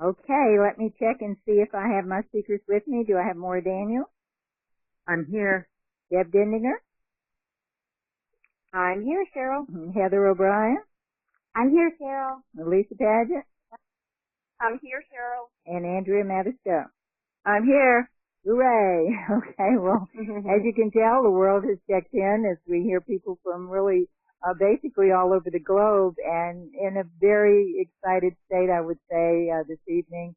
Okay, let me check and see if I have my speakers with me. Do I have Maura Daniel? I'm here. Deb Dindinger? I'm here, Cheryl. Heather O'Brien? I'm here, Cheryl. Lisa Padgett? I'm here, Cheryl. And Andrea Matherstone. I'm here. Hooray! Okay, well, as you can tell, the world has checked in as we hear people from really basically all over the globe, and in a very excited state, I would say, this evening.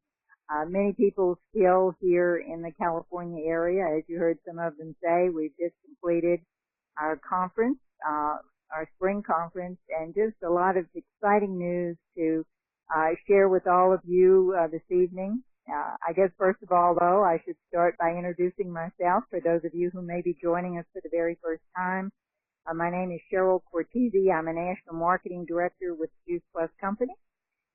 Many people still here in the California area. As you heard some of them say, we've just completed our conference, our spring conference, and just a lot of exciting news to share with all of you this evening. I guess first of all, though, I should start by introducing myself for those of you who may be joining us for the very first time. My name is Cheryl Cortese. I'm a National Marketing Director with Juice Plus Company,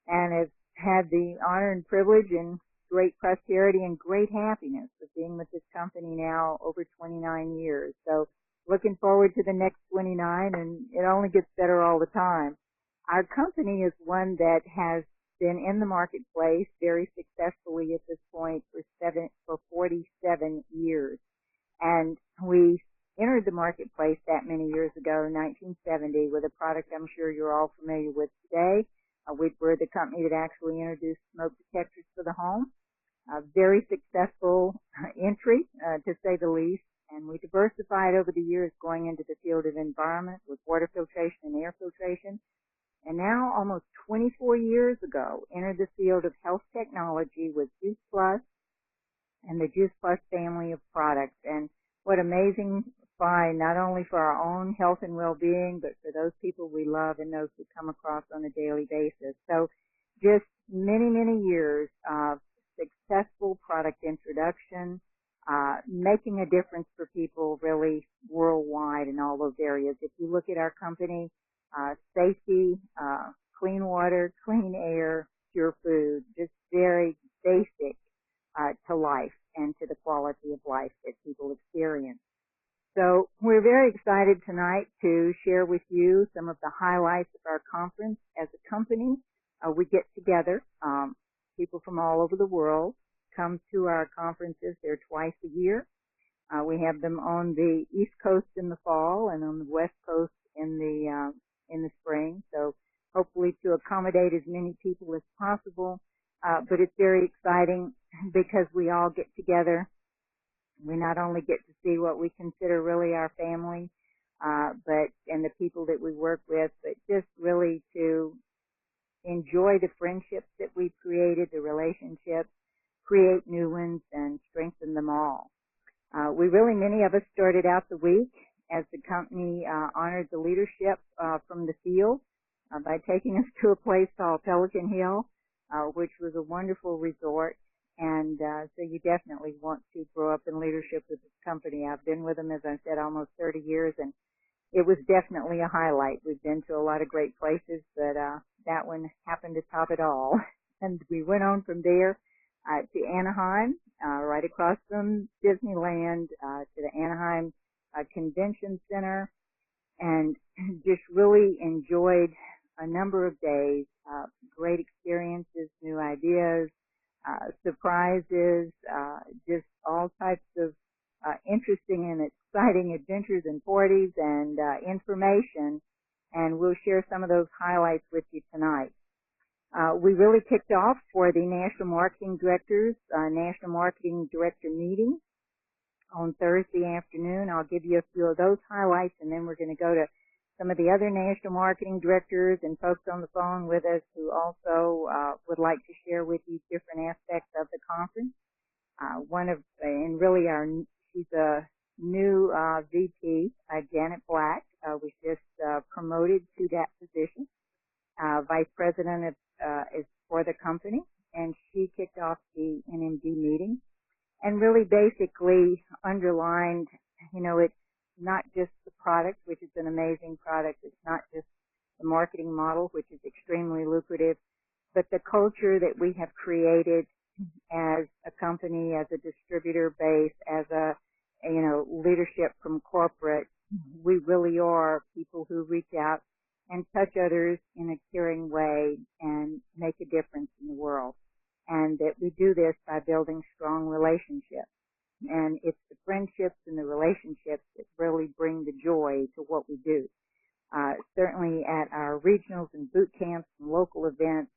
and have had the honor and privilege and great prosperity and great happiness of being with this company now over 29 years. So looking forward to the next 29, and it only gets better all the time. Our company is one that has been in the marketplace very successfully at this point for 47 years. And we entered the marketplace that many years ago in 1970 with a product I'm sure you're all familiar with today. We were the company that actually introduced smoke detectors for the home. A very successful entry, to say the least. And we diversified over the years going into the field of environment with water filtration and air filtration. And now, almost 24 years ago, entered the field of health technology with Juice Plus and the Juice Plus family of products. And what amazing find, not only for our own health and well-being, but for those people we love and those we come across on a daily basis. So just many, many years of successful product introduction, making a difference for people really worldwide in all those areas. If you look at our company, safety, clean water, clean air, pure food, just very basic to life and to the quality of life that people experience. So we're very excited tonight to share with you some of the highlights of our conference. As a company, we get together. People from all over the world come to our conferences. They're twice a year. We have them on the East Coast in the fall and on the West Coast in the spring. So hopefully to accommodate as many people as possible. But it's very exciting because we all get together. We not only get to see what we consider really our family, and the people that we work with, but just really to enjoy the friendships that we've created, the relationships, create new ones, and strengthen them all. Many of us started out the week as the company honored the leadership from the field by taking us to a place called Pelican Hill, which was a wonderful resort. And so you definitely want to grow up in leadership with this company. I've been with them, as I said, almost 30 years, and it was definitely a highlight. We've been to a lot of great places, but that one happened to top it all. And we went on from there to Anaheim, right across from Disneyland, to the Anaheim Convention Center, and just really enjoyed a number of days, great experiences, new ideas, surprises, just all types of interesting and exciting adventures and parties and information, and we'll share some of those highlights with you tonight. We really kicked off for the National Marketing Directors, National Marketing Director meeting on Thursday afternoon. I'll give you a few of those highlights, and then we're going to go to some of the other National Marketing Directors and folks on the phone with us who also would like to share with you different aspects of the conference. She's a new VP, Janet Black, was just promoted to that position. Vice President is for the company, and she kicked off the NMD meeting and really basically underlined, it's not just the product, which is an amazing product. It's not just the marketing model, which is extremely lucrative, but the culture that we have created as a company, as a distributor base, as a, leadership from corporate. We really are people who reach out and touch others in a caring way and make a difference in the world. And and that we do this by building strong relationships. And it's the friendships and the relationships that really bring the joy to what we do. Certainly at our regionals and boot camps and local events,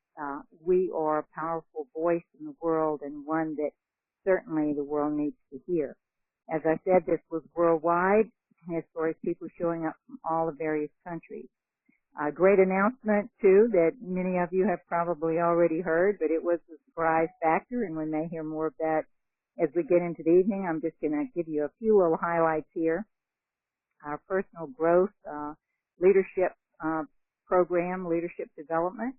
we are a powerful voice in the world and one that certainly the world needs to hear. As I said, this was worldwide as far as people showing up from all the various countries. A great announcement, too, that many of you have probably already heard, but it was the surprise factor, and we may hear more of that as we get into the evening. I'm just going to give you a few little highlights here. Our personal growth leadership program, leadership development,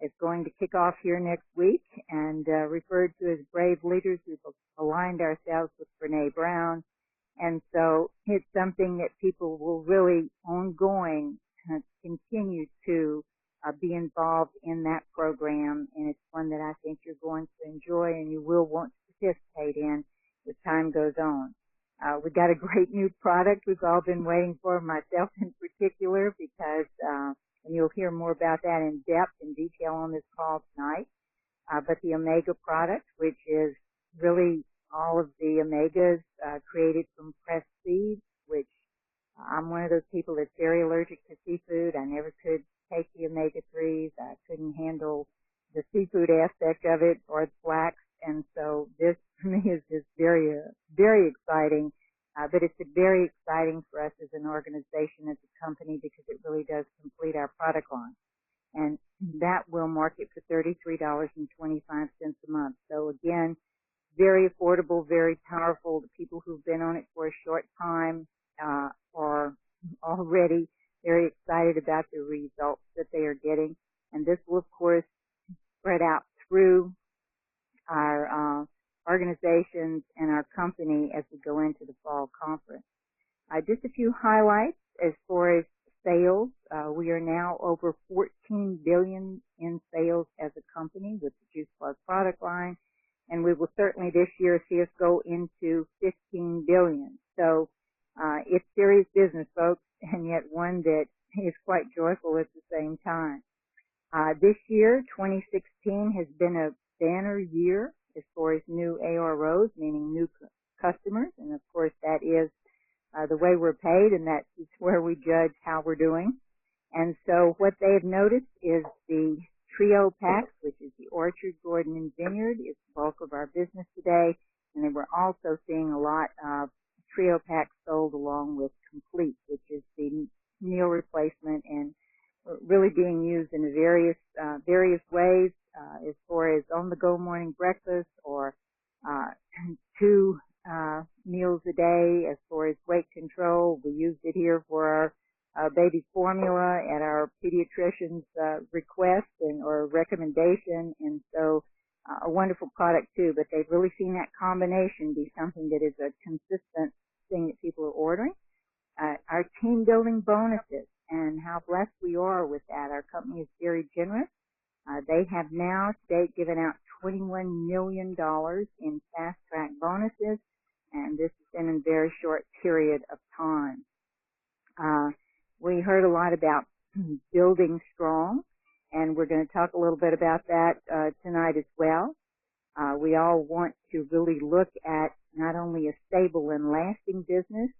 is going to kick off here next week, and referred to as Brave Leaders. We've aligned ourselves with Brene Brown, and so it's something that people will really ongoing continue to be involved in that program, and it's one that I think you're going to enjoy and you will want to participate in as time goes on. We've got a great new product we've all been waiting for, myself in particular, because and you'll hear more about that in depth and detail on this call tonight. But the Omega product, which is really all of the omegas created from pressed seeds, which I'm one of those people that's very allergic to seafood. I never could take the omega-3s. I couldn't handle the seafood aspect of it or the flax. And so this for me is just very, very exciting. But it's very exciting for us as an organization, as a company, because it really does complete our product line. And that will market for $33.25 a month. So again, very affordable, very powerful. The people who've been on it for a short time are already very excited about the results that they are getting. And this will, of course, spread out through our organizations and our company as we go into the fall conference. Just a few highlights as far as sales. We are now over $14 billion in sales as a company with the Juice Plus product line, and we will certainly this year see us go into $15 billion. So it's serious business, folks, and yet one that is quite joyful at the same time. This year, 2016, has been a banner year as far as new AROs, meaning new customers, and of course that is the way we're paid, and that is where we judge how we're doing. And so what they have noticed is the trio packs, which is the Orchard, Gordon, and Vineyard, is the bulk of our business today, and then we're also seeing a lot of trio packs sold along with Complete, which is the meal replacement, and really being used in various ways as far as on-the-go morning breakfast or 2 meals a day as far as weight control. We used it here for our baby formula at our pediatrician's request or recommendation, and so a wonderful product too. But they've really seen that combination be something that is a consistent thing that people are ordering. Our team building bonuses and how blessed we are with that. Our company is very generous. They have now to date given out $21 million in fast track bonuses, and this has been in a very short period of time. We heard a lot about building strong, and we're going to talk a little bit about that tonight as well. We all want to really look at not only a stable and lasting business,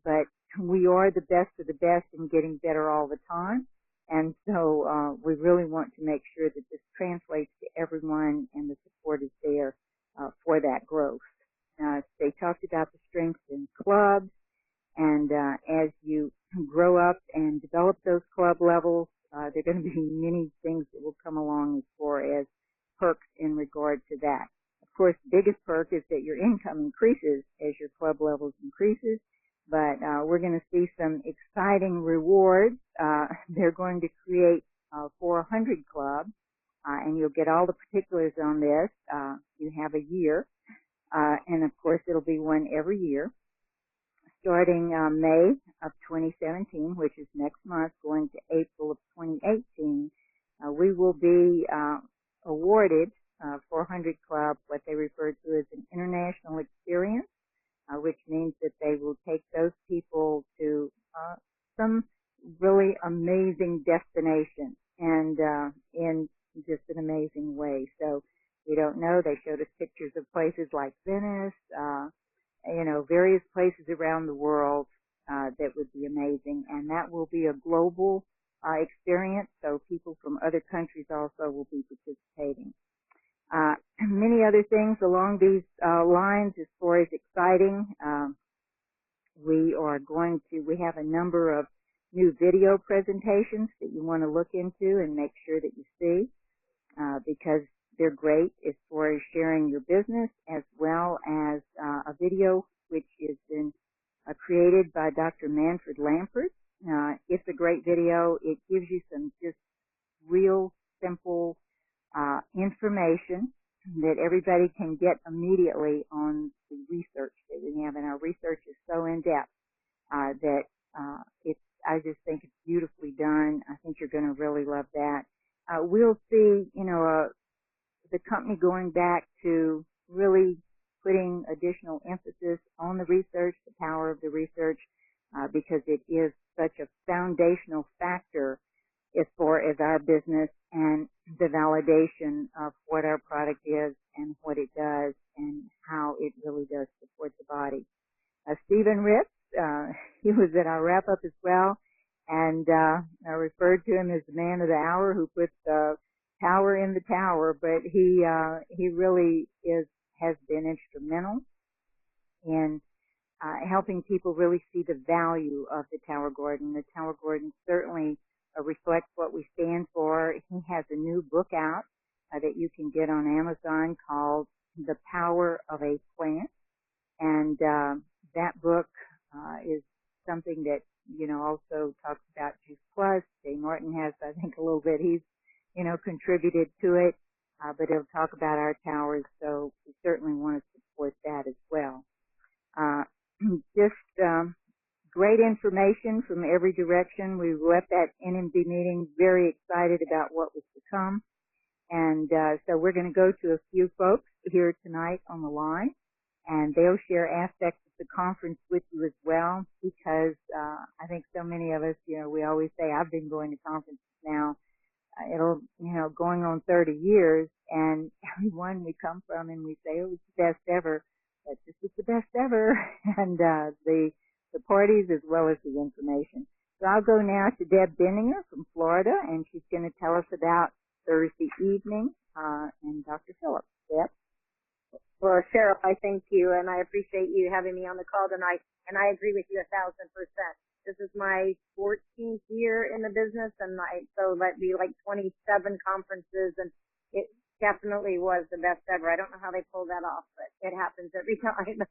but we are the best of the best and getting better all the time. And so we really want to make sure that this translates to everyone and the support is there for that growth. They talked about the strengths in clubs, and as you grow up and develop those club levels, there are going to be many things that will come along as far as perks in regard to that. Of course, the biggest perk is that your income increases as your club levels increases. But we're going to see some exciting rewards. They're going to create 400 clubs, and you'll get all the particulars on this. You have a year, and of course it'll be one every year. Starting May of 2017, which is next month, going to April of 2018, we will be awarded 400 clubs, what they refer to as an international experience. Which means that they will take those people to some really amazing destination and in just an amazing way. So we don't know. They showed us pictures of places like Venice, various places around the world that would be amazing. And that will be a global experience, so people from other countries also will be participating. Many other things along these lines as far as exciting. We have a number of new video presentations that you want to look into and make sure that you see because they're great as far as sharing your business, as well as a video which has been created by Dr. Manfred Lampert. It's a great video. It gives you some just real simple information that everybody can get immediately on the research that we have. And our research is so in-depth that I just think it's beautifully done. I think you're going to really love that. We'll see, the company going back to really putting additional emphasis on the research, the power of the research, because it is such a foundational factor as far as our business and the validation of what our product is and what it does and how it really does support the body. Stephen Ritz, he was at our wrap-up as well, and I referred to him as the man of the hour who puts power in the tower, but he really has been instrumental in helping people really see the value of the Tower Garden. The Tower Garden certainly reflects what we stand for. He has a new book out that you can get on Amazon called The Power of a Plant, and that book is something that also talks about Juice Plus. Jay Martin has, I think, a little bit. He's contributed to it, but it'll talk about our towers, so we certainly want to support that as well. Just great information from every direction. We left that NMB meeting very excited about what was to come, and so we're going to go to a few folks here tonight on the line, and they'll share aspects of the conference with you as well, because I think so many of us, we always say, I've been going to conferences now, going on 30 years, and every one we come from and we say, oh, it's the best ever. But this is the best ever, and the parties as well as the information. So I'll go now to Deb Benninger from Florida, and she's going to tell us about Thursday evening, and Dr. Phillips. Deb? Well, Cheryl, I thank you, and I appreciate you having me on the call tonight, and I agree with you 1,000%. This is my 14th year in the business, and so that'd be like 27 conferences, and it definitely was the best ever. I don't know how they pulled that off, but it happens every time.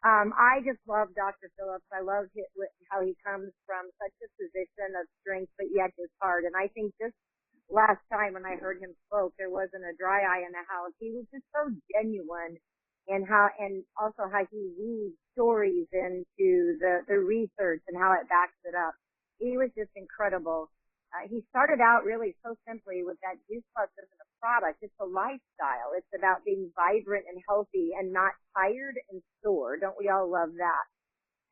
I just love Dr. Phillips. I love how he comes from such a position of strength, but yet his heart. And I think just last time when I heard him spoke, there wasn't a dry eye in the house. He was just so genuine, and also how he weaves stories into the research and how it backs it up. He was just incredible. He started out really so simply with that Juice Plus isn't a product, it's a lifestyle. It's about being vibrant and healthy and not tired and sore. Don't we all love that?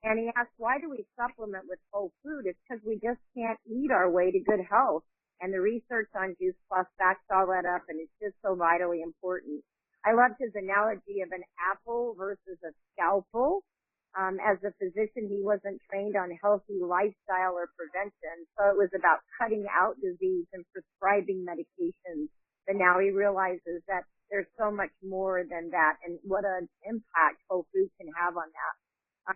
And he asked, why do we supplement with whole food? It's because we just can't eat our way to good health. And the research on Juice Plus backs all that up, and it's just so vitally important. I loved his analogy of an apple versus a scalpel. As a physician, he wasn't trained on healthy lifestyle or prevention, so it was about cutting out disease and prescribing medications. But now he realizes that there's so much more than that, and what an impact whole food can have on that.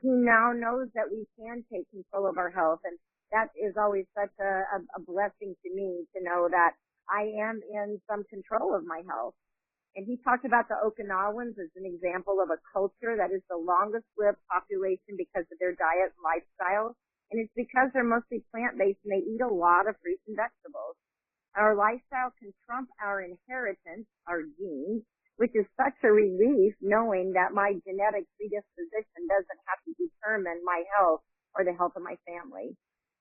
He now knows that we can take control of our health, and that is always such a blessing to me to know that I am in some control of my health. And he talked about the Okinawans as an example of a culture that is the longest lived population because of their diet and lifestyle. And it's because they're mostly plant-based and they eat a lot of fruits and vegetables. Our lifestyle can trump our inheritance, our genes, which is such a relief knowing that my genetic predisposition doesn't have to determine my health or the health of my family.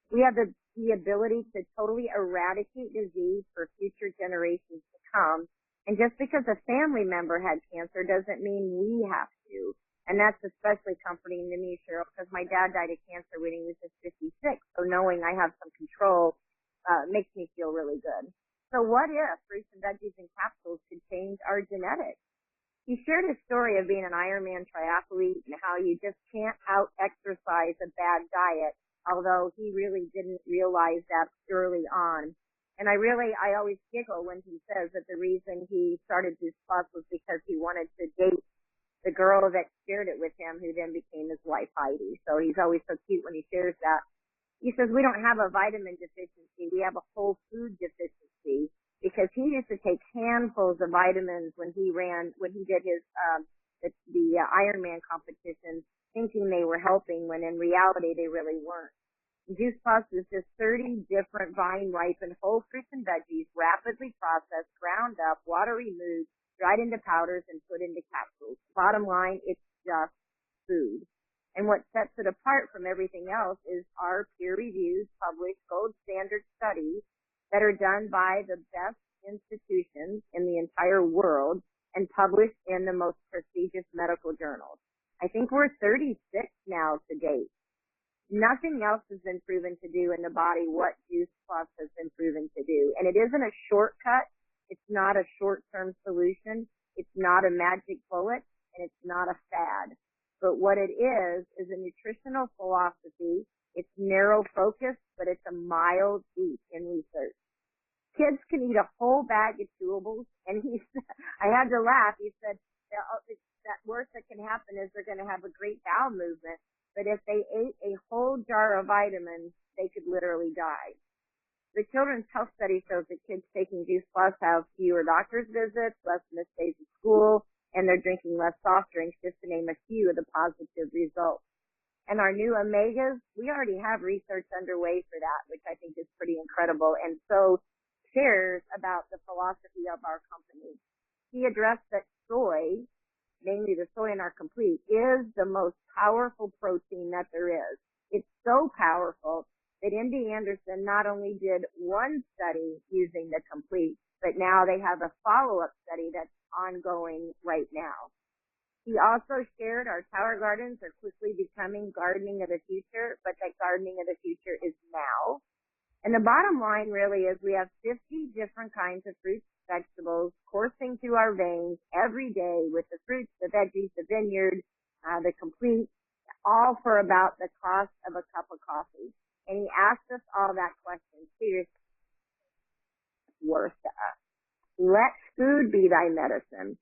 We have the ability to totally eradicate disease for future generations to come. And just because a family member had cancer doesn't mean we have to. And that's especially comforting to me, Cheryl, because my dad died of cancer when he was just 56. So knowing I have some control makes me feel really good. So what if fruits and veggies and capsules could change our genetics. He shared his story of being an Ironman triathlete and how you just can't out-exercise a bad diet, although he really didn't realize that early on. And I always giggle when he says that the reason he started Juice Plus was because he wanted to date the girl that shared it with him, who then became his wife, Heidi. So he's always so cute when he shares that. He says, we don't have a vitamin deficiency, we have a whole food deficiency, because he used to take handfuls of vitamins when he did his, the Ironman competition, thinking they were helping when in reality they really weren't. Juice Plus is just 30 different vine-ripened whole fruits and veggies, rapidly processed, ground up, water removed, dried into powders, and put into capsules. Bottom line, it's just food. And what sets it apart from everything else is our peer-reviewed, published, gold standard studies that are done by the best institutions in the entire world and published in the most prestigious medical journals. I think we're 36 now to date. Nothing else has been proven to do in the body what Juice Plus has been proven to do. And it isn't a shortcut. It's not a short-term solution. It's not a magic bullet, and it's not a fad. But what it is a nutritional philosophy. It's narrow focused, but it's a mile deep in research. Kids can eat a whole bag of chewables, and I had to laugh. He said, that worst that can happen is they're going to have a great bowel movement, but if they ate a whole jar of vitamins, they could literally die. The Children's Health Study shows that kids taking Juice Plus have fewer doctor's visits, less missed days of school, and they're drinking less soft drinks, just to name a few of the positive results. And our new omegas, we already have research underway for that, which I think is pretty incredible, and so shares about the philosophy of our company. He addressed that soy, namely the soy in our complete, is the most powerful protein that there is. It's so powerful that MD Anderson not only did one study using the complete, but now they have a follow-up study that's ongoing right now. He also shared our tower gardens are quickly becoming gardening of the future, but that gardening of the future is now. And the bottom line really is we have 50 different kinds of fruits, vegetables coursing through our veins every day with the fruits, the veggies, the vineyard, the complete, all for about the cost of a cup of coffee. And he asked us all that question, seriously, worth to us. Let food be thy medicine.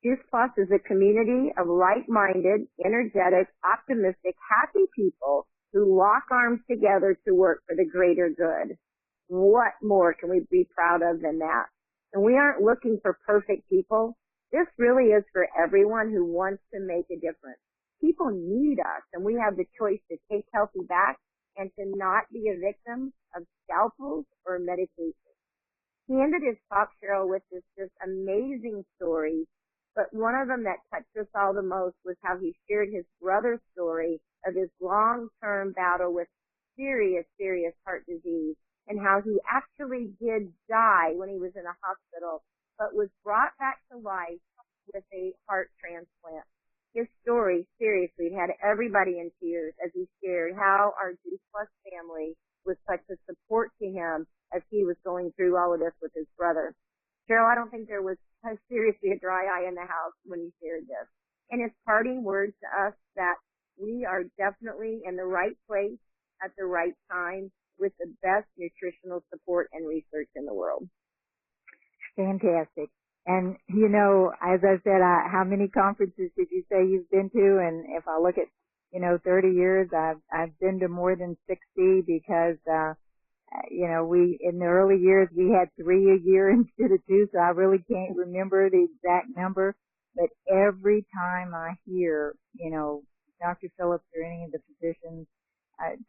Juice Plus is a community of like-minded, energetic, optimistic, happy people who lock arms together to work for the greater good. What more can we be proud of than that? And we aren't looking for perfect people. This really is for everyone who wants to make a difference. People need us, and we have the choice to take healthy back and to not be a victim of scalpels or medication. He ended his talk, Cheryl, with this just amazing story, but one of them that touched us all the most was how he shared his brother's story of his long-term battle with serious, serious heart disease, and how he actually did die when he was in a hospital, but was brought back to life with a heart transplant. His story, seriously, had everybody in tears as he shared how our Juice Plus family was such a support to him as he was going through all of this with his brother. Cheryl, I don't think there was seriously a dry eye in the house when he shared this. And his parting words to us that we are definitely in the right place at the right time with the best nutritional support and research in the world. Fantastic. And, you know, as I said, how many conferences did you say you've been to? And if I look at, 30 years, I've been to more than 60 because, we, in the early years, we had 3 a year instead of 2, so I really can't remember the exact number. But every time I hear, Dr. Phillips or any of the physicians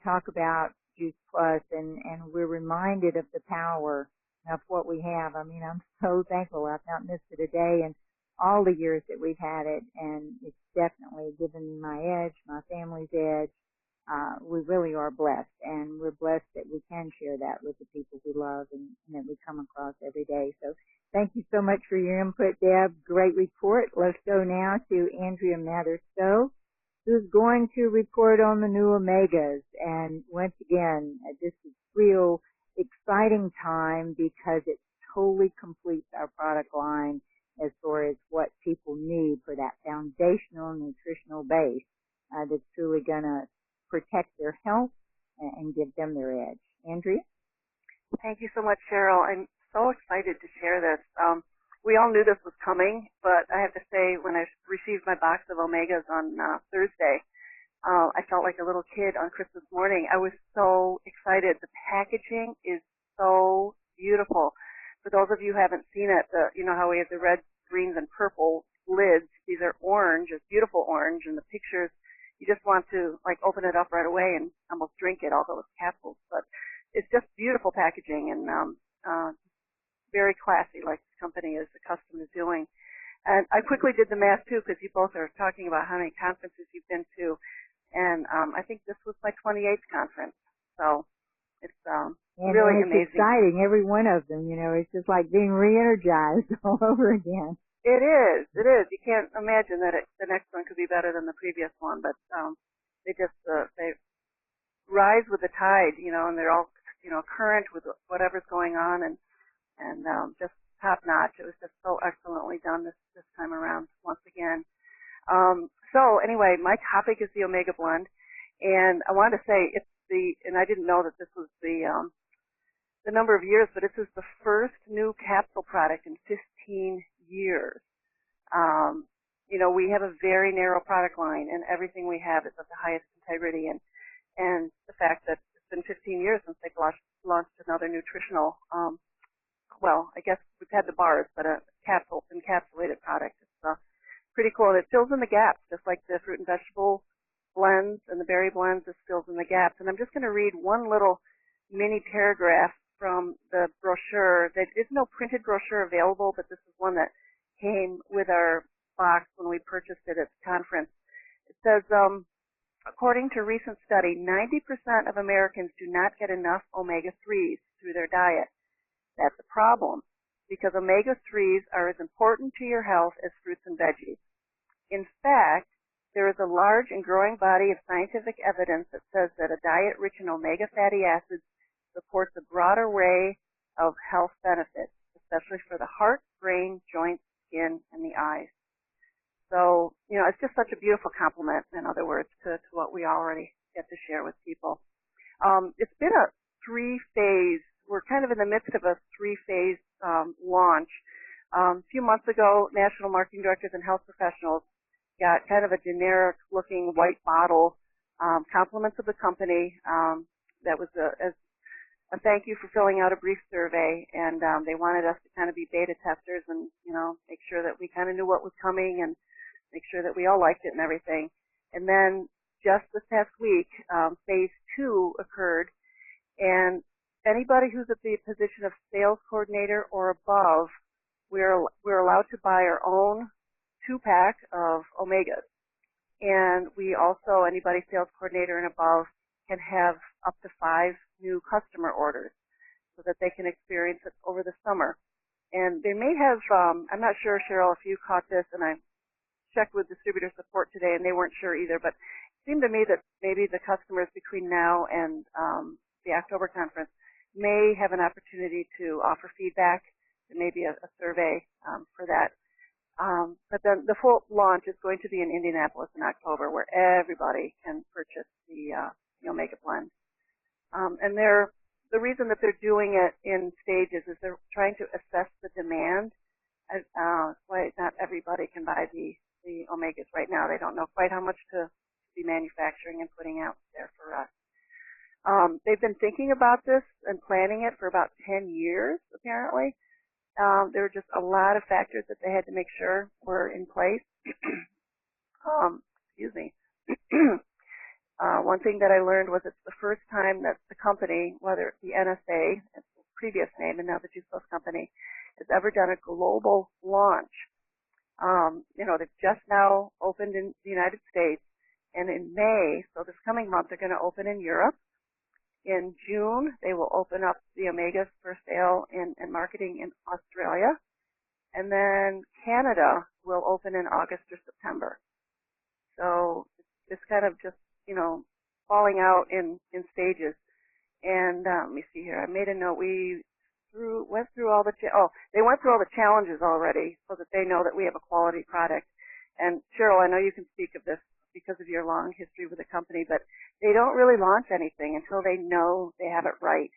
talk about Juice Plus, and we're reminded of the power of what we have. I mean, I'm so thankful I've not missed it a day in all the years that we've had it, and it's definitely given me my edge, my family's edge. We really are blessed, and we're blessed that we can share that with the people we love and that we come across every day. So thank you so much for your input, Deb. Great report. Let's go now to Andrea Mather-Stowe, who's going to report on the new Omegas. And once again, this is real exciting time because it totally completes our product line as far people need for that foundational nutritional base that's truly going to protect their health and give them their edge. Andrea? Thank you so much, Cheryl. I'm so excited to share this. We all knew this was coming, but I have to say, when I received my box of Omegas on Thursday, I felt like a little kid on Christmas morning. I was so excited. The packaging is so beautiful. For those of you who haven't seen it, you know how we have the red, greens, and purple lids. These are orange, it's beautiful orange, and the pictures, you just want to like open it up right away and almost drink it, although it's capsules. But it's just beautiful packaging and very classy, like the company is accustomed to doing. And I quickly did the math too, because you both are talking about how many conferences you've been to, and I think this was my 28th conference. So it's really it's amazing. Exciting, every one of them. You know, it's just like being re-energized all over again. It is. It is. You can't imagine that the next one could be better than the previous one, but they just they rise with the tide, you know, and they're all, you know, current with whatever's going on, and just top notch. It was just so excellently done this time around once again. So anyway, my topic is the Omega Blend, and I wanted to say and I didn't know that this was the number of years, but this is the first new capsule product in 15 years. You know, we have a very narrow product line, and everything we have is of the highest integrity, and the fact that it's been 15 years since they've launched another nutritional, well, I guess we've had the bars, but a encapsulated product. It's pretty cool. And it fills in the gaps, just like the fruit and vegetable blends and the berry blends. This fills in the gaps. And I'm just going to read one little mini paragraph from the brochure. There is no printed brochure available, but this is one that came with our box when we purchased it at the conference. It says, according to a recent study, 90% of Americans do not get enough omega-3s through their diet. That's a problem, because omega-3s are as important to your health as fruits and veggies. In fact, there is a large and growing body of scientific evidence that says that a diet rich in omega fatty acids supports a broad array of health benefits, especially for the heart, brain, joints, skin, and the eyes. So, you know, it's just such a beautiful complement, in other words, to what we already get to share with people. It's been a three-phase, we're kind of in the midst of a three-phase launch. A few months ago, national marketing directors and health professionals got kind of a generic-looking white bottle, compliments of the company. That was as a thank you for filling out a brief survey, and they wanted us to kind of be beta testers and, you know, make sure that we kind of knew what was coming and make sure that we all liked it and everything. And then just this past week, phase 2 occurred, and anybody who's at the position of sales coordinator or above, we're allowed to buy our own 2-pack of omegas. And we also, anybody sales coordinator and above, can have up to 5 new customer orders so that they can experience it over the summer. And they may have, I'm not sure, Cheryl, if you caught this, and I checked with distributor support today, and they weren't sure either, but it seemed to me that maybe the customers between now and the October conference may have an opportunity to offer feedback, and maybe a survey for that. But then the full launch is going to be in Indianapolis in October, where everybody can purchase the Omega Blend. And the reason that they're doing it in stages is they're trying to assess the demand. Why not everybody can buy the omegas right now. They don't know quite how much to be manufacturing and putting out there for us. They've been thinking about this and planning it for about 10 years, apparently. There were just a lot of factors that they had to make sure were in place. Excuse me. One thing that I learned was it's the first time that the company, whether it's the NSA, its previous name, and now the Juice Plus Company, has ever done a global launch. You know, they've just now opened in the United States, and in May, so this coming month, they're going to open in Europe. In June, they will open up the Omegas for sale and marketing in Australia. And then Canada will open in August or September. So it's kind of just, you know, falling out in stages. And let me see here. I made a note. We went through all the they went through all the challenges already, so that they know that we have a quality product. And Cheryl, I know you can speak of this because of your long history with the company, but they don't really launch anything until they know they have it right.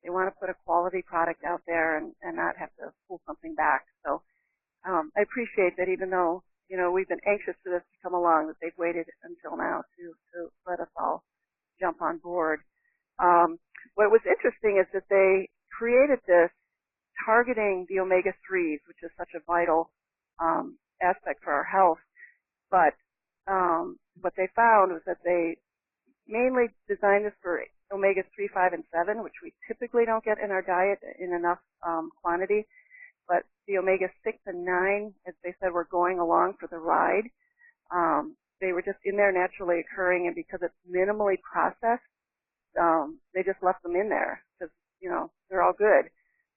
They want to put a quality product out there and not have to pull something back. So I appreciate that, even though we've been anxious for this to come along, that they've waited until now to let us all jump on board. What was interesting is that they created this targeting the omega-3s, which is such a vital aspect for our health. But what they found was that they mainly designed this for omega-3, 5, and 7, which we typically don't get in our diet in enough quantity. But the omega-6 and 9, as they said, were going along for the ride. They were just in there naturally occurring, and because it's minimally processed, they just left them in there because, they're all good.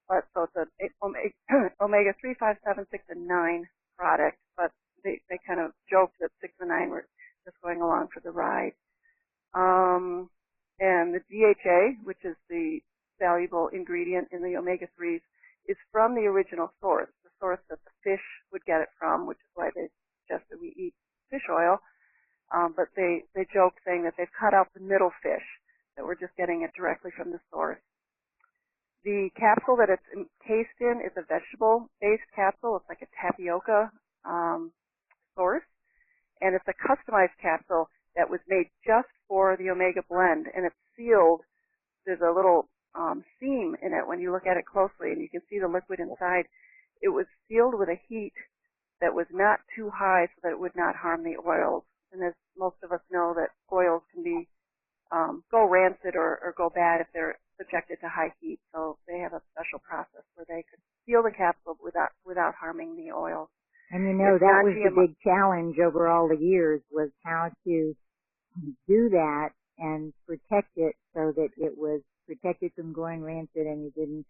But so it's an omega-3, 5, 7, 6, and 9 product, but they kind of joked that 6 and 9 were just going along for the ride. And the DHA, which is the valuable ingredient in the omega-3s, is from the original source, the source that the fish would get it from, which is why they suggest that we eat fish oil. But they joke saying that they've cut out the middle fish, that we're just getting it directly from the source. The capsule that it's encased in is a vegetable-based capsule. It's like a tapioca source, and it's a customized capsule that was made just for the omega blend, and it's sealed. There's a little seam in it when you look at it closely, and you can see the liquid inside. It was sealed with a heat that was not too high so that it would not harm the oils. And as most of us know, that oils can be go rancid or go bad if they're subjected to high heat. So they have a special process where they could seal the capsule without harming the oils. And that was the big challenge over all the years, was how to do that and protect it so that it was protected from going rancid and you didn't,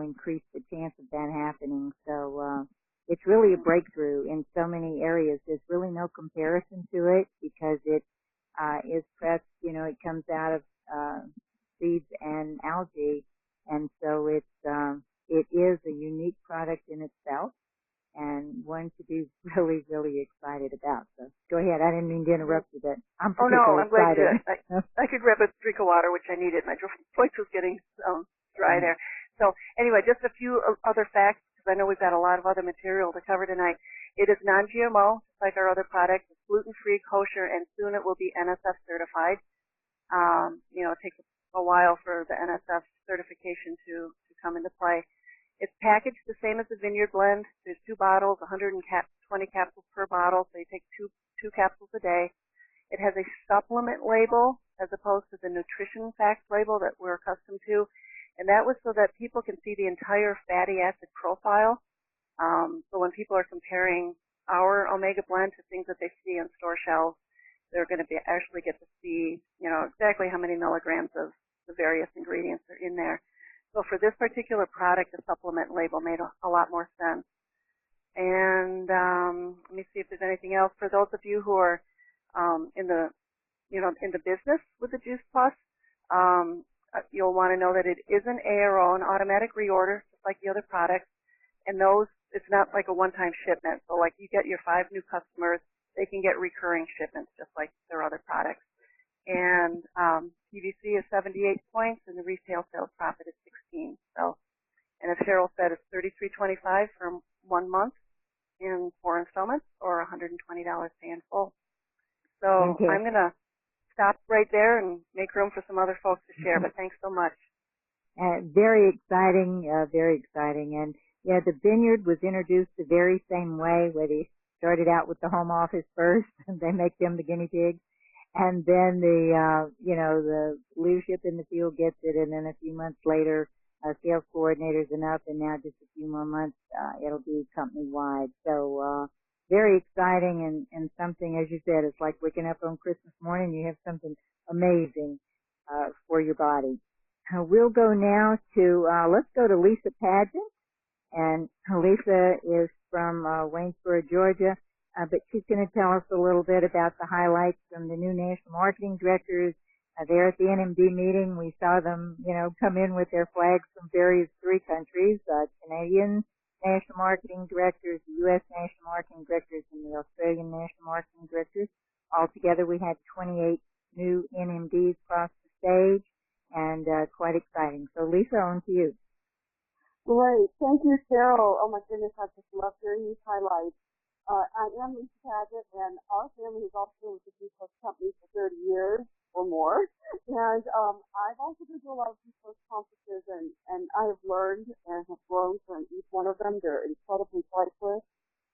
increase the chance of that happening. So it's really a breakthrough in so many areas. There's really no comparison to it because it is pressed, it comes out of seeds and algae, and so it is a unique product in itself, and one to be really, really excited about. So go ahead. I didn't mean to interrupt you, but I'm particularly excited. I could grab a drink of water, which I needed. My voice was getting dry there. So anyway, just a few other facts, because I know we've got a lot of other material to cover tonight. It is non-GMO, just like our other products. It's gluten-free, kosher, and soon it will be NSF certified. It takes a while for the NSF certification to come into play. It's packaged the same as the Vineyard Blend. There's 2 bottles, 120 capsules per bottle, so you take two capsules a day. It has a supplement label as opposed to the nutrition facts label that we're accustomed to, and that was so that people can see the entire fatty acid profile. So when people are comparing our omega blend to things that they see on store shelves, they're going to actually get to see, exactly how many milligrams of the various ingredients are in there. So for this particular product, the supplement label made a lot more sense. And let me see if there's anything else. For those of you who are in the business with the Juice Plus, you'll want to know that it is an ARO, an automatic reorder, just like the other products. And those, it's not like a one-time shipment. So like you get your 5 new customers, they can get recurring shipments just like their other products. And PVC is 78 points, and the retail sales profit is 16. So, and as Cheryl said, it's $33.25 for 1 month in 4 installments, or $120 pay in full. So I'm going to stop right there and make room for some other folks to share. But thanks so much. Very exciting, very exciting. And yeah, the Vineyard was introduced the very same way, where they started out with the home office first, and they make them the guinea pigs. And then the leadership in the field gets it, and then a few months later, sales coordinators and up, and now just a few more months, it'll be company-wide. So, very exciting and something, as you said, it's like waking up on Christmas morning, you have something amazing, for your body. We'll go now to, let's go to Lisa Padgett, and Lisa is from, Waynesboro, Georgia. But she's going to tell us a little bit about the highlights from the new National Marketing Director's there at the NMD meeting, we saw them, come in with their flags from various 3 countries, Canadian National Marketing Directors, the U.S. National Marketing Directors, and the Australian National Marketing Directors. Altogether, we had 28 new NMDs across the stage, and quite exciting. So, Lisa, on to you. Great. Thank you, Cheryl. Oh, my goodness, I just love hearing these highlights. I am Lisa Paget, and our family has also been with the G Plus company for 30 years or more. And I've also been to a lot of G Plus conferences, and I have learned and have grown from each one of them. They're incredibly priceless.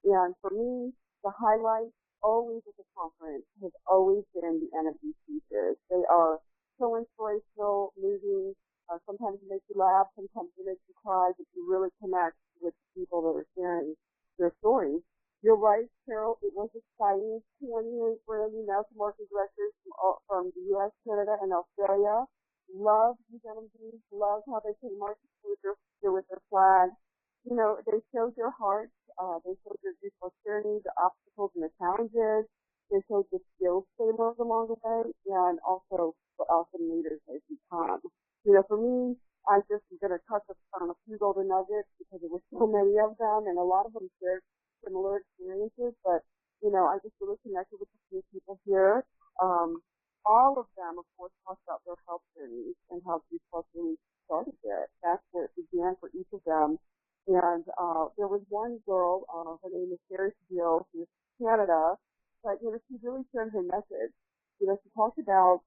And for me, the highlight always at the conference has always been the NFB speeches. They are so inspirational, moving. Sometimes they make you laugh, sometimes they make you cry, but you really connect with the people that are sharing their stories. You're right, Carol. It was exciting. 28 brand new national marketing directors from the U.S., Canada, and Australia. Love these NMDs. Love how they came marketing with their flag. They showed their hearts. They showed their beautiful journey, the obstacles and the challenges. They showed the skills they learned along the way, and also what awesome leaders they've become. For me, I just am going to touch on a few golden nuggets because there were so many of them, and a lot of them shared similar experiences, but, I just really connected with a few people here. All of them, of course, talked about their health journeys and how G Plus really started it. That's where it began for each of them. And there was one girl, her name is Sherry Steele, she's from Canada, but, she really shared her message. She talked about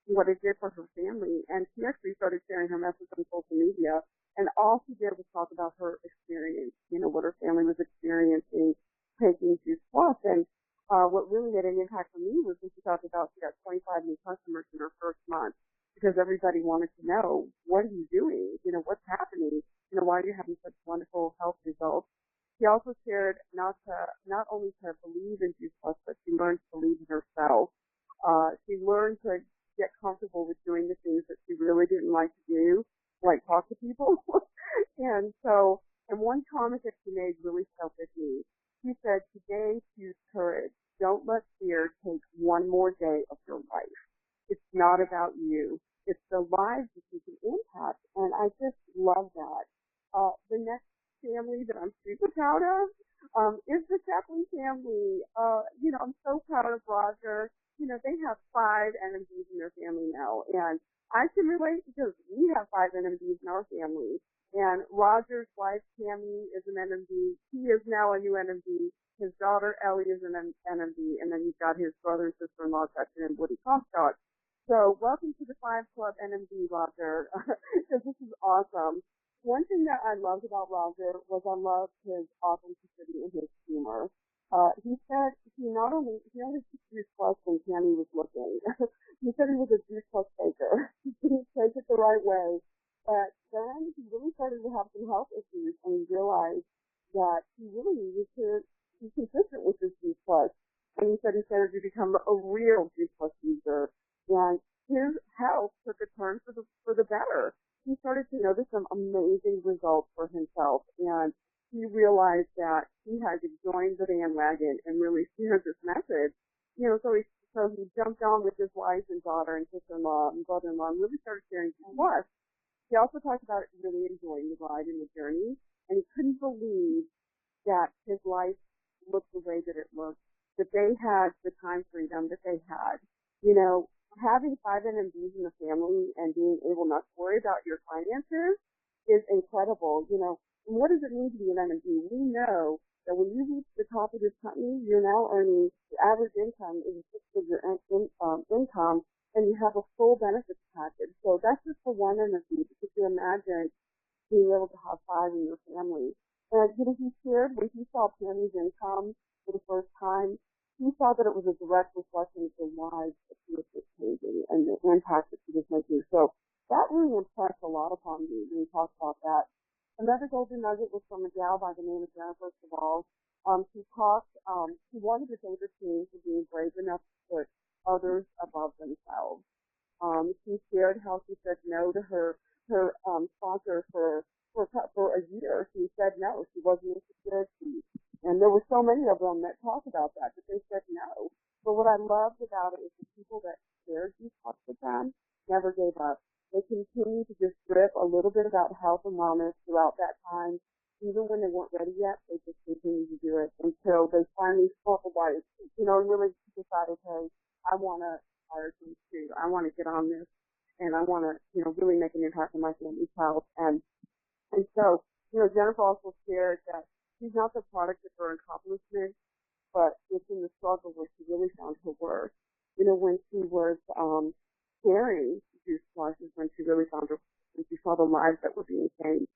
what it did for her family, and she actually started sharing her message on social media, and all she did was talk about her experience, what her family was experiencing taking Juice Plus. And what really made an impact for me was when she talked about she got 25 new customers in her first month, because everybody wanted to know, what are you doing? What's happening? Why are you having such wonderful health results? She also shared not only to believe in Juice Plus, but she learned to believe in herself. She learned to get comfortable with doing the things that she really didn't like to do, like talk to people. And one comment that she made really stuck with me. She said, today choose courage. Don't let fear take one more day of your life. It's not about you. It's the lives that you can impact. And I just love that. The next family that I'm super proud of is the Chaplin family. I'm so proud of Roger. They have 5 NMDs in their family now, and I can relate because we have 5 NMDs in our family. And Roger's wife, Tammy, is an NMD. He is now a new NMD. His daughter, Ellie, is an NMD. And then you've got his brother and sister-in-law, Justin and Woody Comstock. So welcome to the 5 Club NMD, Roger, because this is awesome. One thing that I loved about Roger was I loved his authenticity and his humor. He said he only took Juice Plus when Tammy was looking. He said he was a Juice Plus faker. He didn't take it the right way. But then he really started to have some health issues, and he realized that he really needed to be consistent with his Juice Plus. And he said he started to become a real Juice Plus user. And his health took a turn for the better. He started to notice some amazing results for himself, and he realized that he had to join the bandwagon and really share this message. So he jumped on with his wife and daughter and sister-in-law and brother-in-law and really started sharing Juice Plus. He also talked about really enjoying the ride and the journey, and he couldn't believe that his life looked the way that it looked, that they had the time freedom that they had. Having 5 NMDs in the family and being able not to worry about your finances is incredible. And what does it mean to be an NMD? We know that when you reach the top of this company, you're now earning the average income is a 6-figure income, and you have a full benefits package. So that's just for one NMD. Because you imagine being able to have 5 in your family. And he shared when he saw Tammy's income for the first time, he saw that it was a direct reflection of the lives that she was changing and the impact that she was making. So that really impressed a lot upon me when we talked about that. Another golden nugget was from a gal by the name of Jennifer Savall. She wanted to thank her team for being brave enough to put others above themselves. She shared how she said no to her sponsor for a year. She said no. She wasn't interested. And there were so many of them that talked about that they said no. But what I loved about it is the people that shared these talks with them, never gave up. They continued to just drip a little bit about health and wellness throughout that time. Even when they weren't ready yet, they just continued to do it until they finally sparkled by, and really decided, hey, I want to hire some too. I want to get on this, and I want to, really make an impact on my family's health. And so, Jennifer also shared that she's not the product of her accomplishment, but it's in the struggle where she really found her worth. When she was sharing Juice Plus is when she really found her, when she saw the lives that were being changed.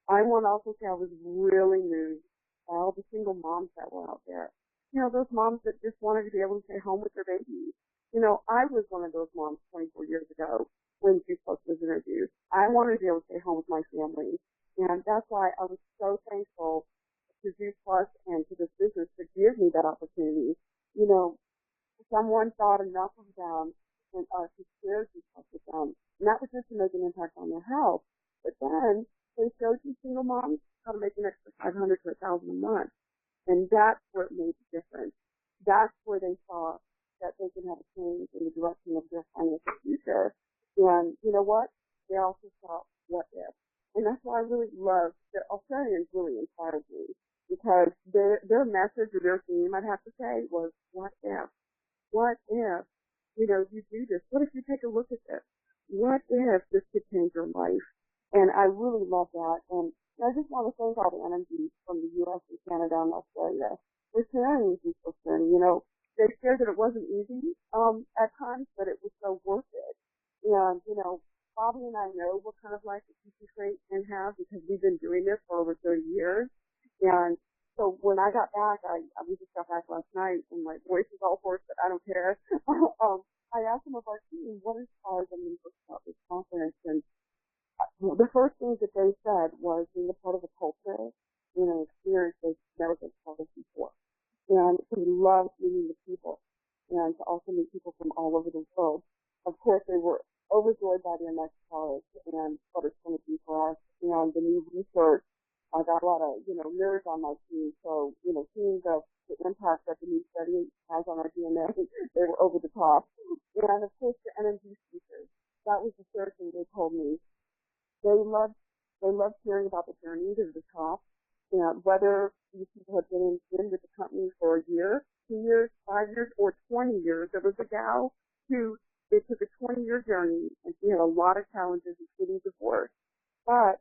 I want to also say I was really moved by all the single moms that were out there. Those moms that just wanted to be able to stay home with their babies. I was one of those moms 24 years ago when Juice Plus was introduced. I wanted to be able to stay home with my family. And that's why I was so thankful to Juice Plus and to this business to give me that opportunity. Someone thought enough of them and to share Juice Plus with them. And that was just to make an impact on their health. But then they showed these single moms how to make an extra $500 to $1,000 a month. And that's where it made the difference. That's where they saw that they can have a change in the direction of their financial future. And you know what? They also saw what if. And that's why I really love that Australians really inspired me, because their message or their theme, I'd have to say, was what if? What if, you do this? What if you take a look at this? What if this could change your life? And I really love that. And I just want to thank all the NMDs from the U.S. and Canada and Australia for sharing these people's journey. They shared that it wasn't easy at times, but it was so worth it. And, Bobby and I know what kind of life that you can create and have because we've been doing this for over 30 years. And so when I got back, we just got back last night and my voice is all hoarse, but I don't care. I asked them of our team, what inspired them about this conference? And the first thing that they said was being a part of a culture, experience they've never been part of before. And we loved meeting the people and to also meet people from all over the world. Of course, they were overjoyed by their next college and what it's going to be for us and the new research. I got a lot of, nerds on my team, so, seeing the impact that the new study has on our DNA, they were over the top. And of course, the energy speakers. That was the third thing they told me. They loved hearing about the journey to the top, and whether these people had been in with the company for a year, 2 years, 5 years, or 20 years. There was a gal who, it took a 20-year journey, and she had a lot of challenges, including divorce. But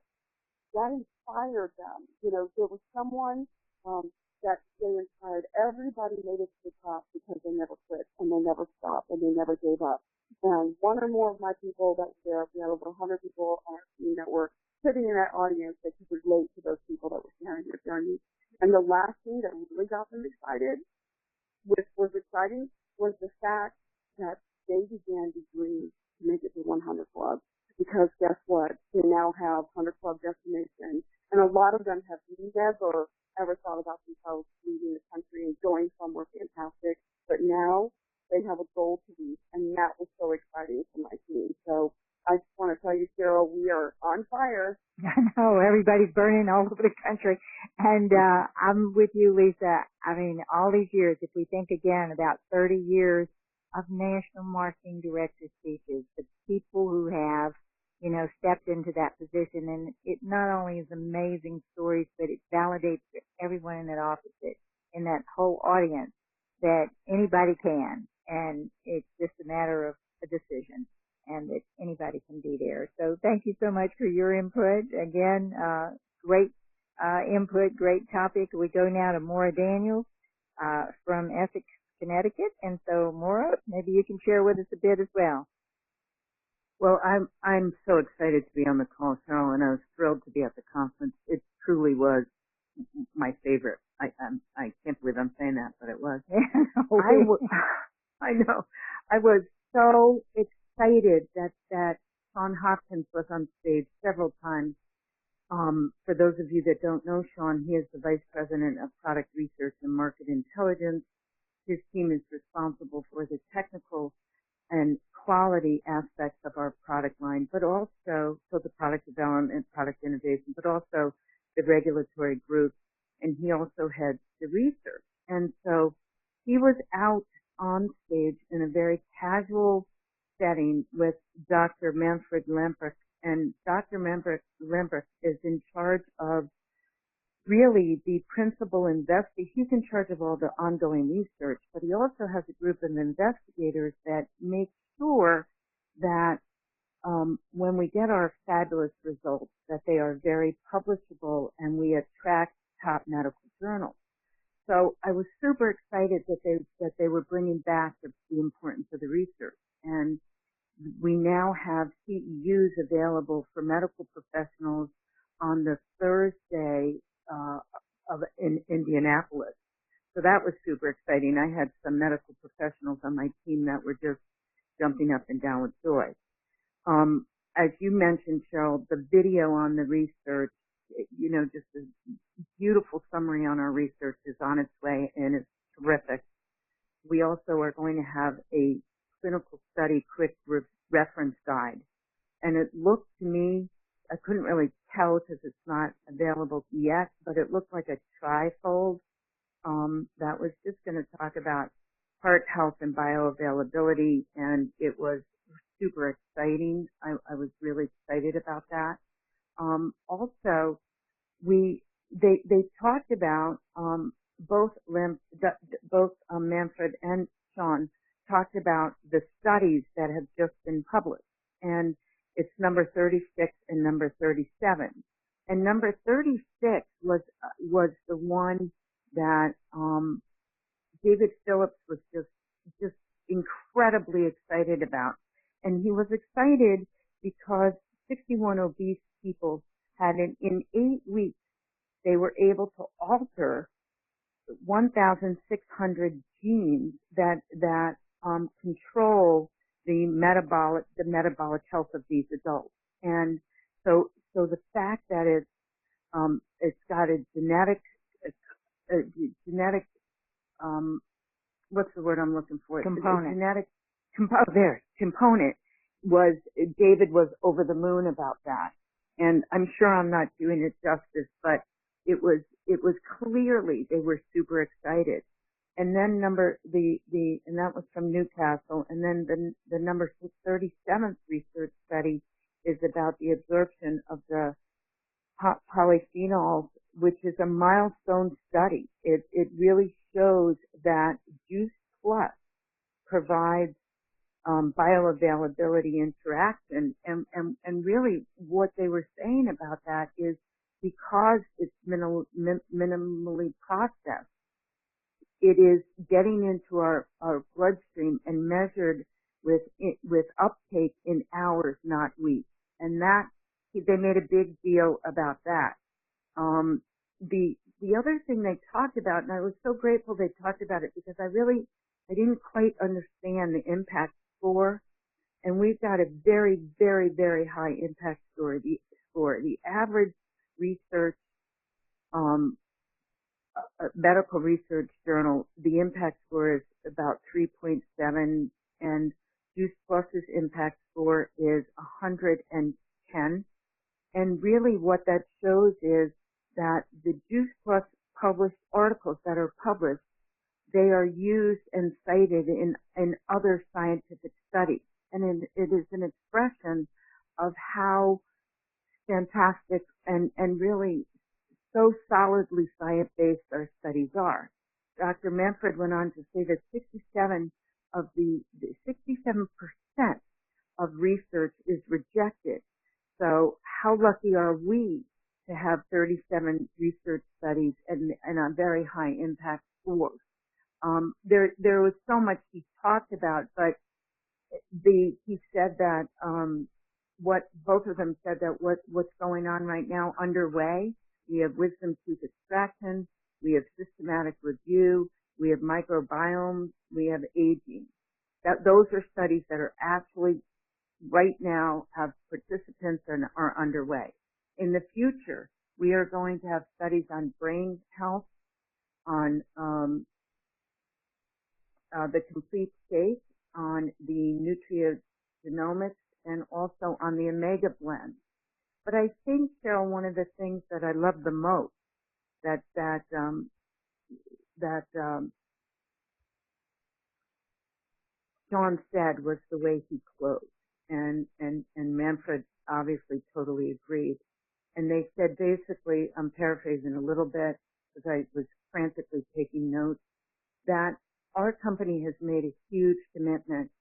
that inspired them. There was someone that they inspired. Everybody made it to the top because they never quit, and they never stopped, and they never gave up. And one or more of my people that were there, we had over 100 people on our team that were sitting in that audience that could relate to those people that were sharing their journey. And the last thing that really got them excited, which was exciting, was the fact that they began to dream to make it to 100 Club. Because guess what? They now have 100 Club destinations. And a lot of them have never, ever thought about themselves leaving the country and going somewhere fantastic. But now they have a goal to reach, and that was so exciting for my team. So I just want to tell you, Cheryl, we are on fire. I know, everybody's burning all over the country. And I'm with you, Lisa. I mean, all these years, if we think again about 30 years of national marketing director speeches, the people who have, stepped into that position, and it not only is amazing stories, but it validates everyone in that office, in that whole audience, that anybody can. And it's just a matter of a decision, and that anybody can be there. So thank you so much for your input. Again, great input, great topic. We go now to Maura Daniels from Essex, Connecticut. And so, Maura, maybe you can share with us a bit as well. Well, I'm so excited to be on the call, Cheryl, and I was thrilled to be at the conference. It truly was my favorite. I can't believe I'm saying that, but it was. I know. I was so excited that Sean Hopkins was on stage several times. For those of you that don't know Sean, he is the Vice President of Product Research and Market Intelligence. His team is responsible for the technical and quality aspects of our product line, but also the product development, product innovation, but also the regulatory group. And he also heads the research. And so he was out on stage in a very casual setting with Dr. Manfred Lemperk, and Dr. Lemperk is in charge of really the principal investigator. He's in charge of all the ongoing research, but he also has a group of investigators that make sure that when we get our fabulous results, that they are very publishable and we attract top medical journals. So I was super excited that they were bringing back the importance of the research, and we now have CEUs available for medical professionals on the Thursday in Indianapolis. So that was super exciting. I had some medical professionals on my team that were just jumping up and down with joy. As you mentioned, Cheryl, the video on the research, just a beautiful summary on our research is on its way, and it's terrific. We also are going to have a clinical study quick reference guide. And it looked to me, I couldn't really tell because it's not available yet, but it looked like a trifold that was just going to talk about heart health and bioavailability, and it was super exciting. I was really excited about that. Also, they talked about both Manfred and Sean talked about the studies that have just been published, and it's number 36 and number 37. And number 36 was the one that David Phillips was just incredibly excited about. And he was excited because 61 obese people had in 8 weeks, they were able to alter 1,600 genes that control the metabolic health of these adults. And so the fact that it's got a genetic what's the word I'm looking for? Component. Genetic component was, David was over the moon about that. And I'm sure I'm not doing it justice, but it was clearly they were super excited. And then and that was from Newcastle. And then the number 37th research study is about the absorption of the polyphenols, which is a milestone study. It really shows that Juice Plus provides bioavailability interaction, and really what they were saying about that is because it's minimally processed, it is getting into our bloodstream and measured with uptake in hours, not weeks. And that, they made a big deal about that. The other thing they talked about, and I was so grateful they talked about it because I didn't quite understand the impact score, and we've got a very, very, very high impact score. The average research, medical research journal, the impact score is about 3.7, and Juice Plus's impact score is 110. And really what that shows is that the Juice Plus published articles that are published, they are used and cited in other scientific studies. And it is an expression of how fantastic and really so solidly science-based our studies are. Dr. Manfred went on to say that 67% of research is rejected. So how lucky are we to have 37 research studies and a very high impact scores? There was so much he talked about, but he said that both of them said that what's going on right now underway. We have wisdom tooth extraction, we have systematic review, we have microbiome, we have aging. Those are studies that are actually right now have participants and are underway. In the future, we are going to have studies on brain health, on the complete state, on the nutriogenomics, and also on the omega blend. But I think, Cheryl, one of the things that I love the most that Sean said was the way he closed. And Manfred obviously totally agreed. And they said basically, I'm paraphrasing a little bit because I was frantically taking notes, that our company has made a huge commitment.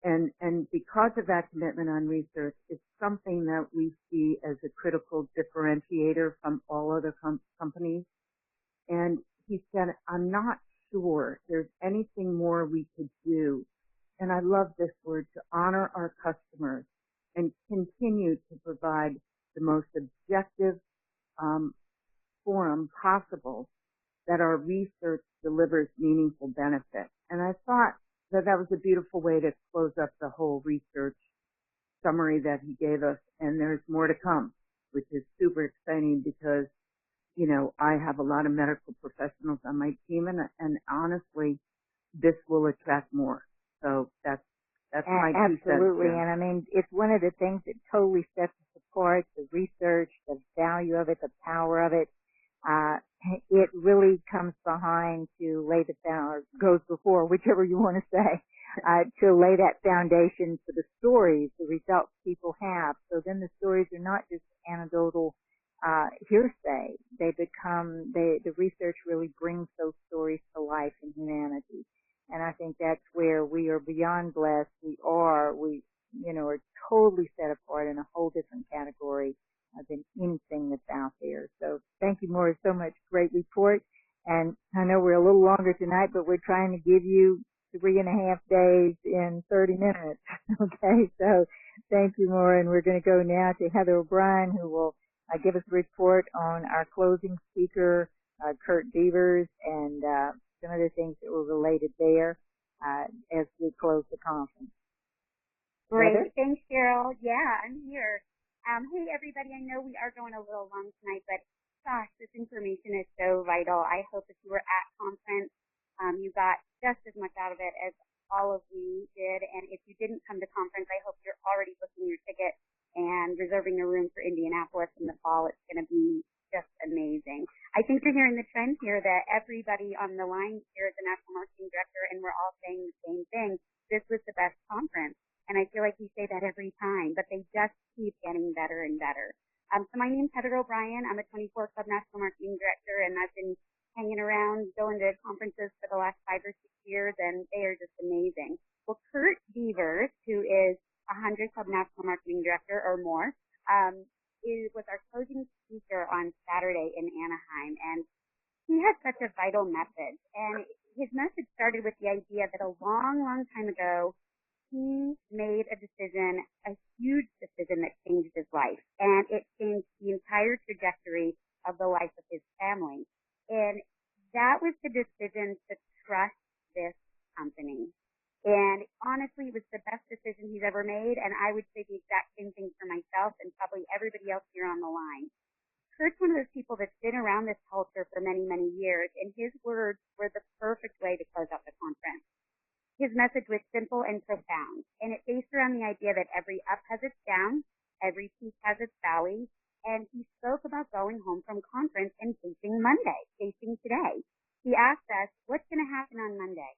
And because of that commitment on research, it's something that we see as a critical differentiator from all other companies. And he said, I'm not sure there's anything more we could do. And I love this word, to honor our customers and continue to provide the most objective forum possible that our research delivers meaningful benefit. And I thought that that was a beautiful way to close up the whole research summary that he gave us. And there's more to come, which is super exciting because, you know, I have a lot of medical professionals on my team, and honestly, this will attract more. So that's my 2 cents. Absolutely. And I mean, it's one of the things that totally sets us apart, the research, the value of it, the power of it. It really comes behind to lay the or goes before, whichever you want to say, to lay that foundation for the stories, the results people have. So then the stories are not just anecdotal hearsay. They become, the research really brings those stories to life in humanity. And I think that's where we are beyond blessed. We, you know, are totally set apart in a whole different category than anything that's out there. So thank you, Maura, so much. Great report. And I know we're a little longer tonight, but we're trying to give you 3.5 days in 30 minutes. Okay, so thank you, Maura. And we're going to go now to Heather O'Brien, who will give us a report on our closing speaker, Kurt Devers, and some of the things that were related there as we close the conference. Great. Heather? Thanks, Cheryl. Yeah, I'm here. Hey, everybody, I know we are going a little long tonight, but gosh, this information is so vital. I hope if you were at conference, you got just as much out of it as all of we did. And if you didn't come to conference, I hope you're already booking your ticket and reserving a room for Indianapolis in the fall. It's going to be just amazing. I think you're hearing the trend here that everybody on the line here is a national marketing director, and we're all saying the same thing. This was the best conference. And I feel like we say that every time, but they just keep getting better and better. So my name's Heather O'Brien. I'm a 24 Club National Marketing Director, and I've been hanging around, going to conferences for the last 5 or 6 years, and they are just amazing. Well, Kurt Devers, who is a 100 Club National Marketing Director or more, was our closing speaker on Saturday in Anaheim, and he had such a vital message. And his message started with the idea that a long, long time ago, he made a decision, a huge decision that changed his life, and it changed the entire trajectory of the life of his family. And that was the decision to trust this company. And honestly, it was the best decision he's ever made, and I would say the exact same thing for myself and probably everybody else here on the line. Kurt's one of those people that's been around this culture for many, many years, and his words were the perfect way to close out the conference. His message was simple and profound, and it based around the idea that every up has its down, every peak has its valley, and he spoke about going home from conference and facing Monday, facing today. He asked us, what's going to happen on Monday?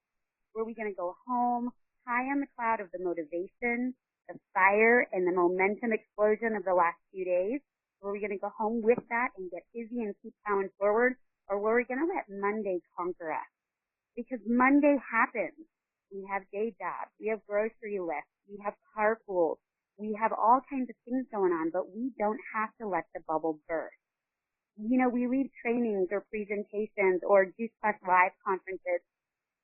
Were we going to go home high on the cloud of the motivation, the fire, and the momentum explosion of the last few days? Were we going to go home with that and get busy and keep plowing forward, or were we going to let Monday conquer us? Because Monday happens. We have day jobs, we have grocery lists, we have carpools, we have all kinds of things going on, but we don't have to let the bubble burst. You know, we leave trainings or presentations or Juice Plus Live conferences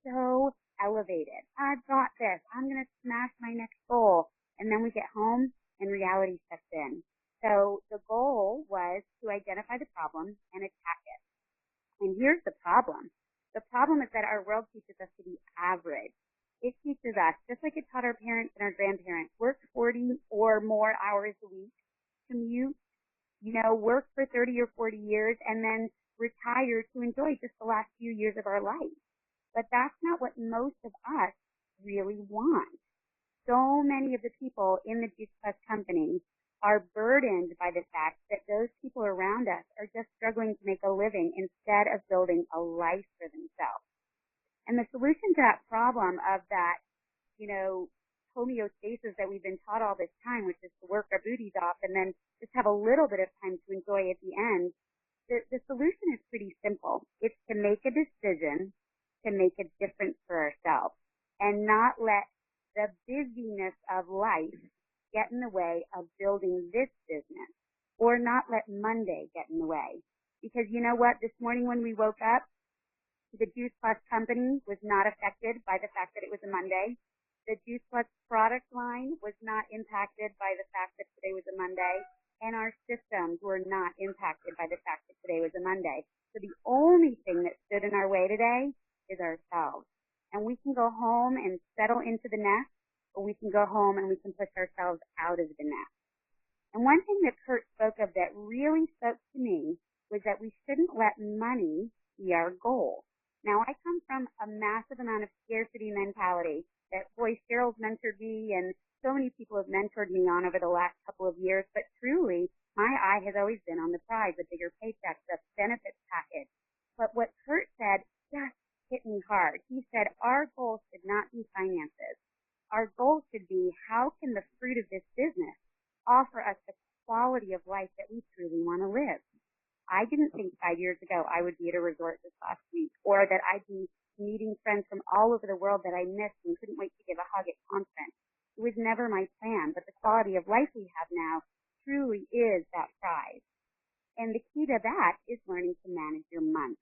so elevated. I've got this. I'm going to smash my next goal. And then we get home and reality steps in. So the goal was to identify the problem and attack it. And here's the problem. The problem is that our world teaches us to be average. It teaches us, just like it taught our parents and our grandparents, work 40 or more hours a week, commute, work for 30 or 40 years, and then retire to enjoy just the last few years of our life. But that's not what most of us really want. So many of the people in the Juice Plus company are burdened by the fact that those people around us are just struggling to make a living instead of building a life for themselves. And the solution to that problem of that homeostasis that we've been taught all this time, which is to work our booties off and then just have a little bit of time to enjoy at the end, the solution is pretty simple. It's to make a decision to make a difference for ourselves and not let the busyness of life get in the way of building this business, or not let Monday get in the way. Because you know what? This morning when we woke up, the Juice Plus company was not affected by the fact that it was a Monday. The Juice Plus product line was not impacted by the fact that today was a Monday. And our systems were not impacted by the fact that today was a Monday. So the only thing that stood in our way today is ourselves. And we can go home and settle into the nest, or we can go home and we can push ourselves out of the nest. And one thing that Kurt spoke of that really spoke to me was that we shouldn't let money be our goal. Now, I come from a massive amount of scarcity mentality that, boy, Cheryl's mentored me, and so many people have mentored me on over the last couple of years, but truly, my eye has always been on the prize, the bigger paycheck, the benefits package. But what Kurt said just hit me hard. He said, our goal should not be finances. Our goal should be, how can the fruit of this business offer us the quality of life that we truly want to live? I didn't think 5 years ago I would be at a resort this last week, or that I'd be meeting friends from all over the world that I missed and couldn't wait to give a hug at conference. It was never my plan, but the quality of life we have now truly is that prize. And the key to that is learning to manage your months.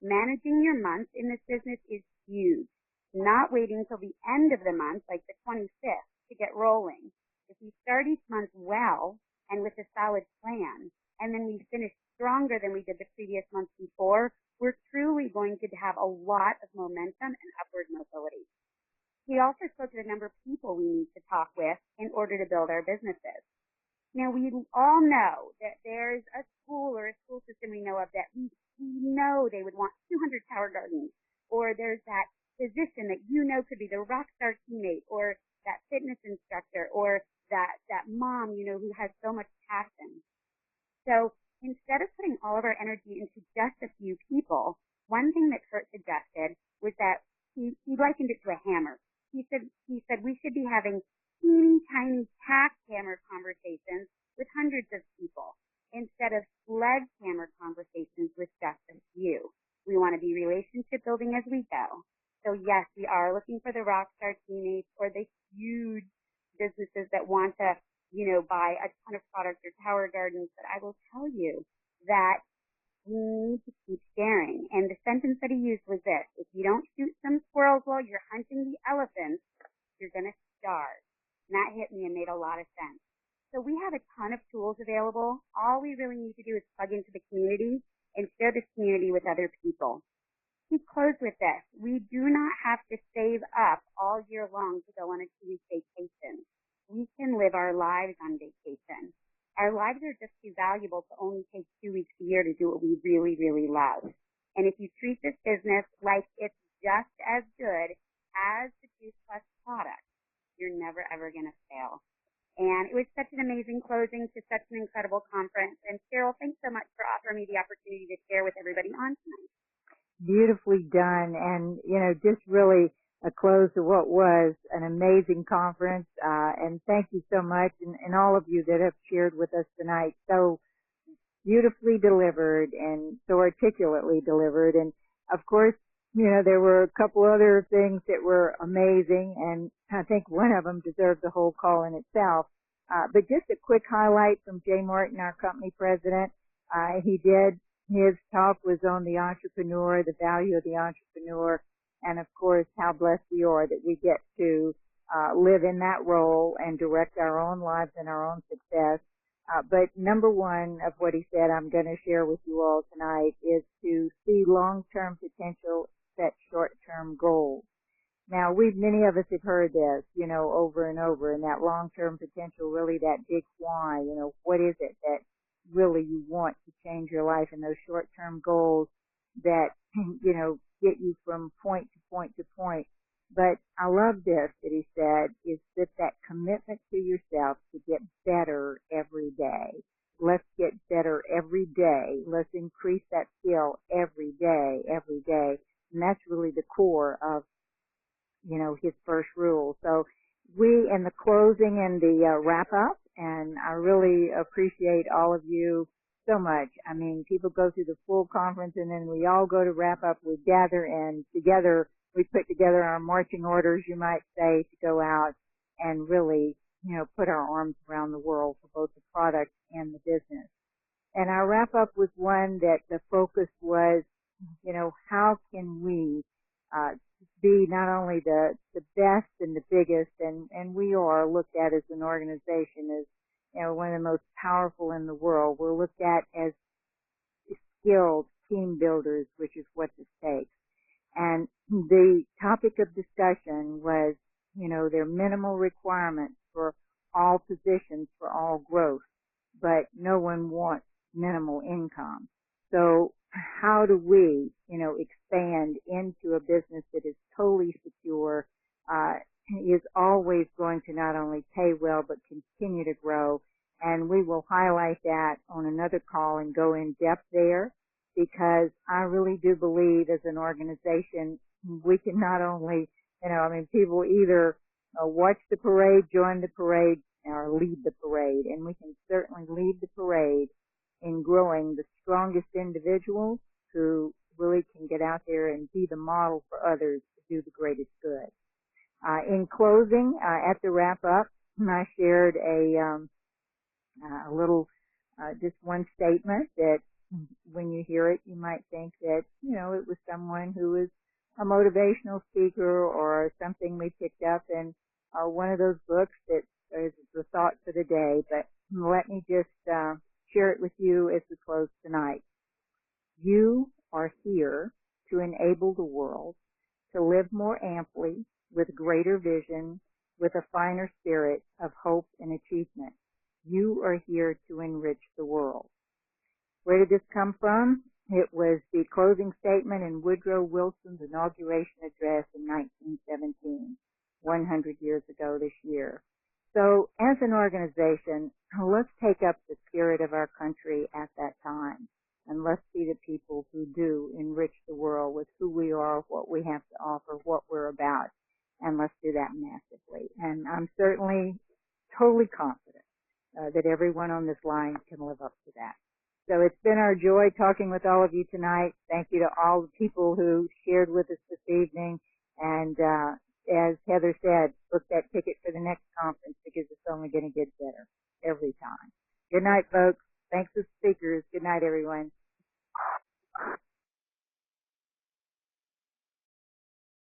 Managing your months in this business is huge. Not waiting till the end of the month, like the 25th, to get rolling. If we start each month well and with a solid plan, and then we finish stronger than we did the previous month before, we're truly going to have a lot of momentum and upward mobility. He also spoke to the number of people we need to talk with in order to build our businesses. Now, we all know that there's a school or a school system we know of that we know they would want 200 tower gardens, or there's that physician that you know could be the rock star teammate, or that fitness instructor, or that mom, who has so much passion. So instead of putting all of our energy into just a few people, one thing that Kurt suggested was that he likened it to a hammer. He said we should be having teeny tiny jackhammer conversations with hundreds of people instead of sledgehammer conversations with just a few. We want to be relationship building as we go. So yes, we are looking for the rock star teammates or the huge businesses that want to, buy a ton of products or tower gardens. But I will tell you that we need to keep sharing. And the sentence that he used was this: if you don't shoot some squirrels while you're hunting the elephants, you're going to starve. And that hit me and made a lot of sense. So we have a ton of tools available. All we really need to do is plug into the community and share this community with other people. He closed with this: we do not have to save up all year long to go on a 2-week vacation. We can live our lives on vacation. Our lives are just too valuable to only take 2 weeks a year to do what we really, really love. And if you treat this business like it's just as good as the Juice Plus product, you're never, ever going to fail. And it was such an amazing closing to such an incredible conference. And Cheryl, thanks so much for offering me the opportunity to share with everybody on tonight. Beautifully done, and just really a close to what was an amazing conference, and thank you so much, and all of you that have shared with us tonight. So beautifully delivered and so articulately delivered, and of course, there were a couple other things that were amazing, and I think one of them deserves a whole call in itself. But just a quick highlight from Jay Martin, our company president. His talk was on the entrepreneur, the value of the entrepreneur, and of course how blessed we are that we get to live in that role and direct our own lives and our own success. But number one of what he said I'm going to share with you all tonight is to see long-term potential, set short-term goals. Now, many of us have heard this, over and over, and that long-term potential, really that big why, what is it that really you want to change your life, and those short-term goals that, get you from point to point to point. But I love this that he said, is that commitment to yourself to get better every day. Let's get better every day. Let's increase that skill every day. And that's really the core of his first rule. So we, in the closing and the wrap up, and I really appreciate all of you so much. I mean, people go through the full conference and then we all go to wrap up. We gather and together we put together our marching orders, you might say, to go out and really, put our arms around the world for both the product and the business. And our wrap up was one that the focus was, how can we be not only the best and the biggest, and we are looked at as an organization as one of the most powerful in the world. We're looked at as skilled team builders, which is what this takes. And the topic of discussion was, there are minimal requirements for all positions for all growth, but no one wants minimal income. So how do we, expand into a business that is totally secure, is always going to not only pay well, but continue to grow. And we will highlight that on another call and go in depth there, because I really do believe as an organization, we can not only, people either watch the parade, join the parade, or lead the parade. And we can certainly lead the parade in growing the strongest individuals who really can get out there and be the model for others to do the greatest good. In closing, at the wrap up, I shared a little, just one statement that when you hear it, you might think that, it was someone who was a motivational speaker or something we picked up in one of those books that is the thought for the day. But let me just share it with you as we close tonight. You are here to enable the world to live more amply, with greater vision, with a finer spirit of hope and achievement. You are here to enrich the world. Where did this come from? It was the closing statement in Woodrow Wilson's inauguration address in 1917, 100 years ago this year. So as an organization, let's take up the spirit of our country at that time, and let's be the people who do enrich the world with who we are, what we have to offer, what we're about, and let's do that massively. And I'm certainly totally confident that everyone on this line can live up to that. So it's been our joy talking with all of you tonight. Thank you to all the people who shared with us this evening. And as Heather said, book that ticket for the next conference, because it's only going to get better every time. Good night, folks. Thanks to the speakers. Good night, everyone.